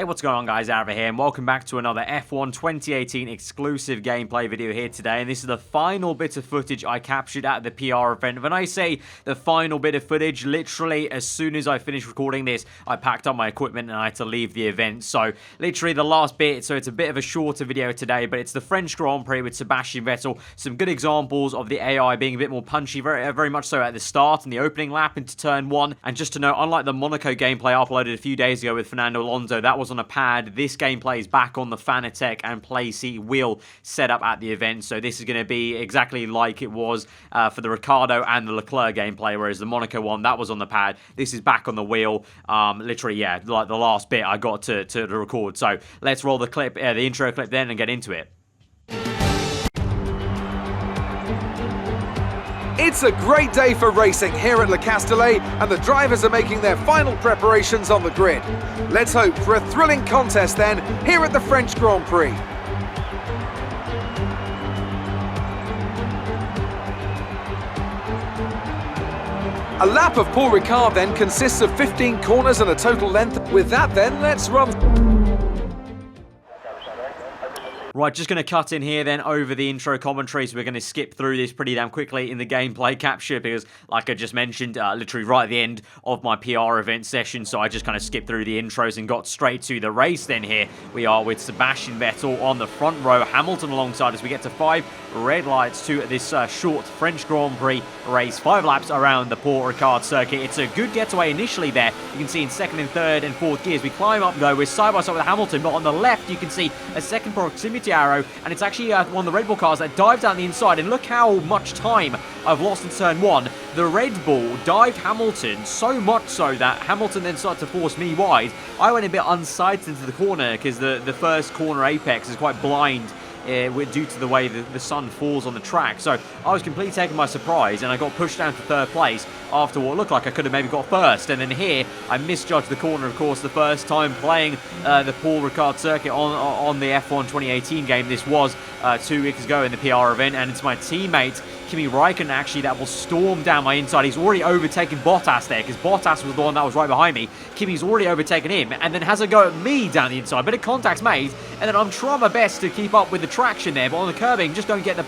Hey, what's going on, guys? Aarava here, and welcome back to another F1 2018 exclusive gameplay video here today. And this is the final bit of footage I captured at the PR event. When I say the final bit of footage, literally as soon as I finished recording this, I packed up my equipment and I had to leave the event. So literally the last bit, so it's a bit of a shorter video today, but it's the French Grand Prix with Sebastian Vettel. Some good examples of the AI being a bit more punchy, very much so at the start in the opening lap into turn 1. And just to note, unlike the MONACO gameplay I uploaded a few days ago with Fernando Alonso, that was on a pad. This gameplay is back on the Fanatec and play seat wheel setup at the event, so this is going to be exactly like it was for the Ricciardo and the Leclerc gameplay, whereas the MONACO one, that was on the pad. This is back on the wheel. Literally, yeah, like the last bit I got to record. So let's roll the clip, the intro clip then, and get into it. It's a great day for racing here at Le Castellet, and the drivers are making their final preparations on the grid. Let's hope for a thrilling contest then, here at the French Grand Prix. A lap of Paul Ricard then consists of 15 corners and a total length. With that then, let's run. Right, just going to cut in here then over the intro commentary, so we're going to skip through this pretty damn quickly in the gameplay capture because, like I just mentioned, literally right at the end of my PR event session, so I just kind of skipped through the intros and got straight to the race. Then here we are with Sebastian Vettel on the front row, Hamilton alongside as we get to 5 red lights to this short French Grand Prix race, 5 laps around the Paul Ricard circuit. It's a good getaway initially there. You can see in second and third and fourth gears. We climb up though, we're side by side with Hamilton, but on the left you can see a second proximity arrow, and it's actually one of the Red Bull cars that dived down the inside, and look how much time I've lost in turn 1. The Red Bull dived Hamilton so much so that Hamilton then started to force me wide. I went a bit unsighted into the corner because the first corner apex is quite blind due to the way the sun falls on the track. So I was completely taken by surprise, and I got pushed down to 3rd place after what looked like I could have maybe got 1st. And then here I misjudged the corner, of course, the first time playing the Paul Ricard circuit on the F1 2018 game. This was 2 weeks ago in the PR event, and it's my teammate Kimi Raikkonen actually that will storm down my inside. He's already overtaken Bottas there because Bottas was the one that was right behind me. Kimi's already overtaken him and then has a go at me down the inside. Bit of contact's made, and then I'm trying my best to keep up with the traction there, but on the curbing just don't get the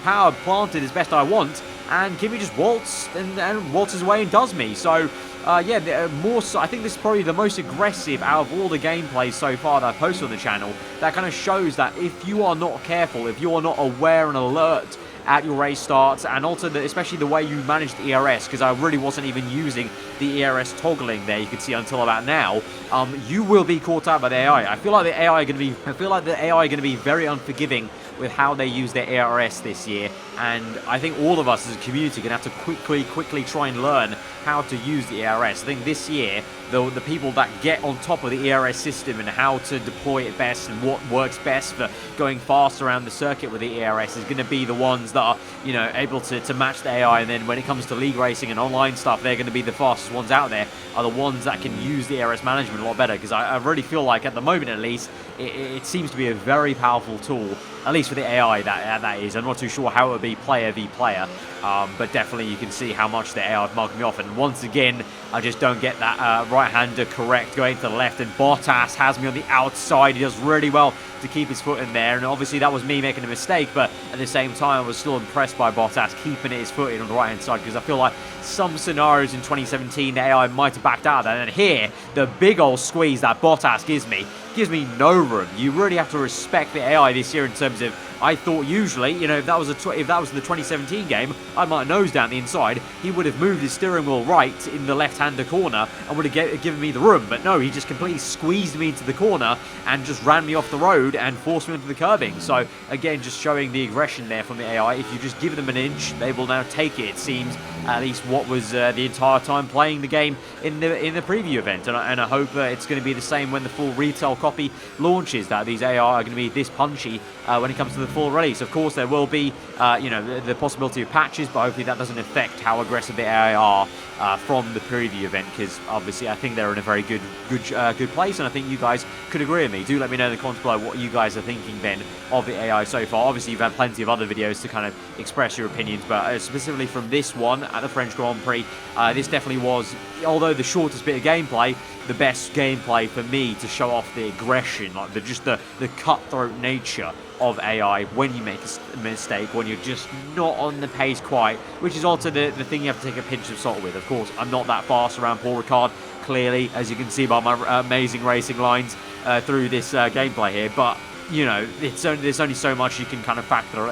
power planted as best I want, and Kimi just waltzes and waltzes away and does me. So yeah, more so, I think this is probably the most aggressive out of all the gameplays so far that I've posted on the channel. That kind of shows that if you are not careful, if you are not aware and alert at your race starts, and also especially the way you manage the ERS, because I really wasn't even using the ERS toggling there, you can see, until about now, you will be caught out by the AI. I feel like the AI are going to be very unforgiving with how they use their ERS this year, and I think all of us as a community are going to have to quickly try and learn how to use the ERS. I think this year, the people that get on top of the ERS system and how to deploy it best and what works best for going fast around the circuit with the ERS is going to be the ones that are, you know, able to match the AI. And then when it comes to league racing and online stuff, they're going to be the fastest ones out there, are the ones that can use the ERS management a lot better, because I really feel like at the moment at least it seems to be a very powerful tool, at least for the AI that is. I'm not too sure how it would be player v player, but definitely you can see how much the AI have marked me off. And once again, I just don't get that right-hander correct going to the left, and Bottas has me on the outside. He does really well to keep his foot in there, and obviously that was me making a mistake, but at the same time I was still impressed by Bottas keeping his foot in on the right-hand side, because I feel like some scenarios in 2017 the AI might have backed out of that, and here the big old squeeze that Bottas gives me no room. You really have to respect the AI this year in terms of, I thought usually, you know, if that was the 2017 game, I might have nosed down the inside. He would have moved his steering wheel right in the left-hander corner and would have given me the room. But no, he just completely squeezed me into the corner and just ran me off the road and forced me into the curbing. So again, just showing the aggression there from the AI. If you just give them an inch, they will now take it. It seems, at least what was the entire time playing the game in the preview event. And I hope it's going to be the same when the full retail copy launches, that these AI are going to be this punchy when it comes to the full release. Of course, there will be, you know, the possibility of patches, but hopefully that doesn't affect how aggressive the AI are from the preview event, because obviously I think they're in a very good place, and I think you guys could agree with me. Do let me know in the comments below what you guys are thinking then of the AI so far. Obviously, you've had plenty of other videos to kind of express your opinions, but specifically from this one at the French Grand Prix, this definitely was, although the shortest bit of gameplay, the best gameplay for me to show off the the aggression, like the cutthroat nature of AI when you make a mistake, when you're just not on the pace quite, which is also the thing you have to take a pinch of salt with. Of course, I'm not that fast around Paul Ricard, clearly, as you can see by my amazing racing lines through this gameplay here, but you know, there's only so much you can kind of factor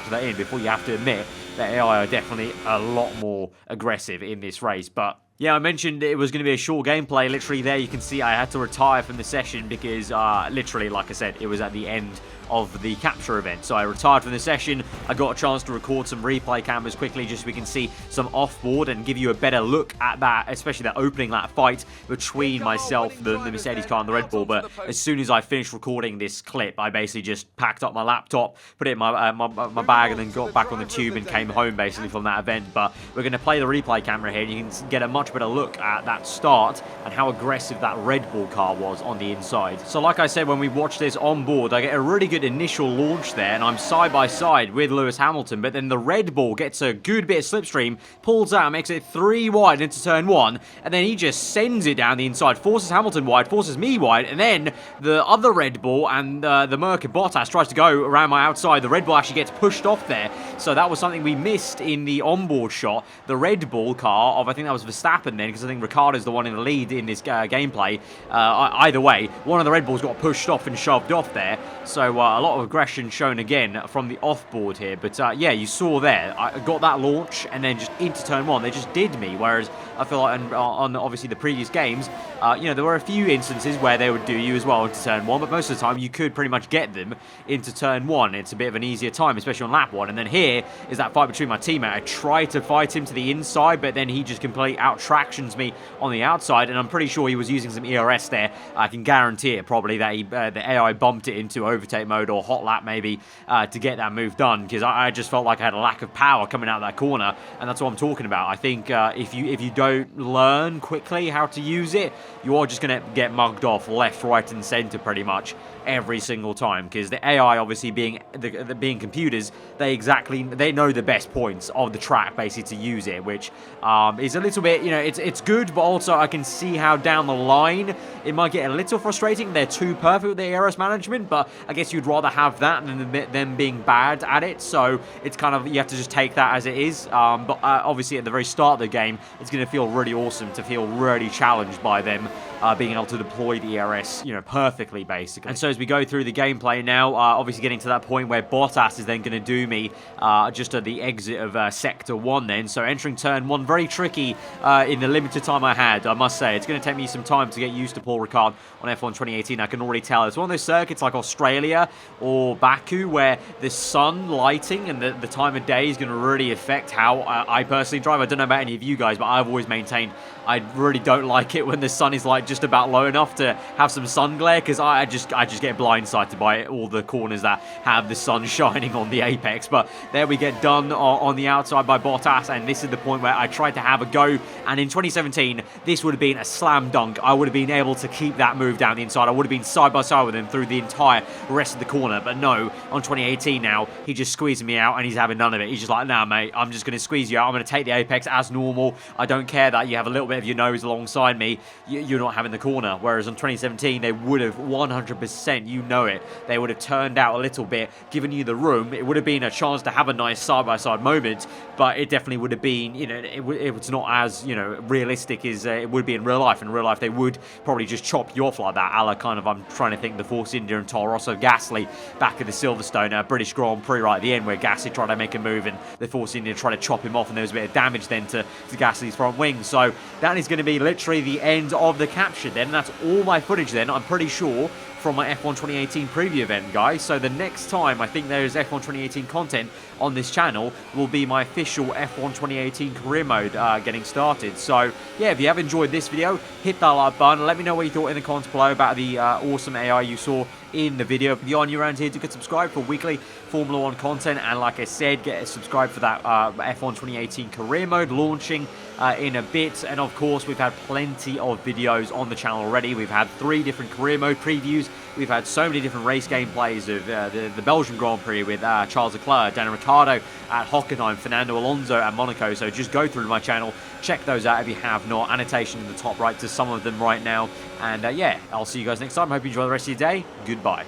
that in before you have to admit that AI are definitely a lot more aggressive in this race. But yeah, I mentioned it was going to be a short gameplay. Literally there you can see I had to retire from the session because literally, like I said, it was at the end of the capture event. So I retired from the session. I got a chance to record some replay cameras quickly just so we can see some off-board and give you a better look at that, especially that opening, that fight between myself, the Mercedes car and the Red Bull. But as soon as I finished recording this clip, I basically just packed up my laptop, put it in my bag, and then got back on the tube and came home basically from that event. But we're going to play the replay camera here and you can get a much better look at that start and how aggressive that Red Bull car was on the inside. So like I said, when we watch this on board, I get a really good initial launch there, and I'm side by side with Lewis Hamilton, but then the Red Bull gets a good bit of slipstream, pulls out, makes it 3 wide into turn 1, and then he just sends it down the inside, forces Hamilton wide, forces me wide, and then the other Red Bull and the Merc Bottas tries to go around my outside. The Red Bull actually gets pushed off there, so that was something we missed in the onboard shot. The Red Bull car of, I think that was Verstappen then, because I think Ricciardo is the one in the lead in this gameplay. Either way, one of the Red Bulls got pushed off and shoved off there, so a lot of aggression shown again from the off-board here. But yeah, you saw there, I got that launch and then just into turn 1. They just did me, whereas I feel like on obviously the previous games, you know, there were a few instances where they would do you as well into turn 1, but most of the time you could pretty much get them into turn 1. It's a bit of an easier time, especially on lap 1. And then here is that fight between my teammate. I try to fight him to the inside, but then he just completely out-tractions me on the outside, and I'm pretty sure he was using some ERS there. I can guarantee it probably that the AI bumped it into overtake mode or hot lap maybe to get that move done, because I just felt like I had a lack of power coming out of that corner, and that's what I'm talking about. I think if you don't learn quickly how to use it, you are just going to get mugged off left, right, and centre pretty much every single time, because the AI obviously being computers, they know the best points of the track basically to use it, which is a little bit, you know, it's good, but also I can see how down the line it might get a little frustrating. They're too perfect with the ERS management, but I guess you'd rather have that than them being bad at it, so it's kind of, you have to just take that as it is. But obviously at the very start of the game, it's going to feel really awesome to feel really challenged by them being able to deploy the ERS, you know, perfectly basically. And so as we go through the gameplay now, obviously getting to that point where Bottas is then going to do me just at the exit of Sector 1 then. So entering turn 1, very tricky in the limited time I had, I must say. It's going to take me some time to get used to Paul Ricard on F1 2018. I can already tell. It's one of those circuits like Australia or Baku where the sun lighting and the time of day is going to really affect how I personally drive. I don't know about any of you guys, but I've always maintained I really don't like it when the sun is like just about low enough to have some sun glare, because I just get blindsided by all the corners that have the sun shining on the apex. But there we get done on the outside by Bottas, and this is the point where I tried to have a go, and in 2017 this would have been a slam dunk. I would have been able to keep that move down the inside. I would have been side by side with him through the entire rest of the corner, but no, on 2018 now, he just squeezing me out and he's having none of it. He's just like, nah mate, I'm just going to squeeze you out. I'm going to take the apex as normal. I don't care that you have a little bit of your nose alongside me. You're not having the corner. Whereas on 2017, they would have 100%, you know it, they would have turned out a little bit, given you the room. It would have been a chance to have a nice side-by-side moment, but it definitely would have been, you know, it was not as, you know, realistic as it would be in real life. In real life, they would probably just chop you off like that, a la kind of, I'm trying to think, the Force India and Toro Rosso Gasly back at the Silverstone British Grand Prix right at the end, where Gasly tried to make a move and the Force India tried to chop him off, and there was a bit of damage then to Gasly's front wing. So that is going to be literally the end of the capture then. That's all my footage then, I'm pretty sure, from my F1 2018 preview event, guys. So the next time I think there is F1 2018 content on this channel will be my official F1 2018 career mode getting started. So yeah, if you have enjoyed this video, hit that like button. Let me know what you thought in the comments below about the awesome AI you saw in the video. If you are new around here, do get subscribed for weekly Formula 1 content, and like I said, get subscribed for that F1 2018 career mode launching in a bit. And of course, we've had plenty of videos on the channel already. We've had 3 different career mode previews. We've had so many different race gameplays of the Belgian Grand Prix with Charles Leclerc, Daniel Ricciardo at Hockenheim, Fernando Alonso at Monaco. So just go through my channel, check those out if you have not. Annotation in the top right to some of them right now. And yeah, I'll see you guys next time. Hope you enjoy the rest of your day. Goodbye.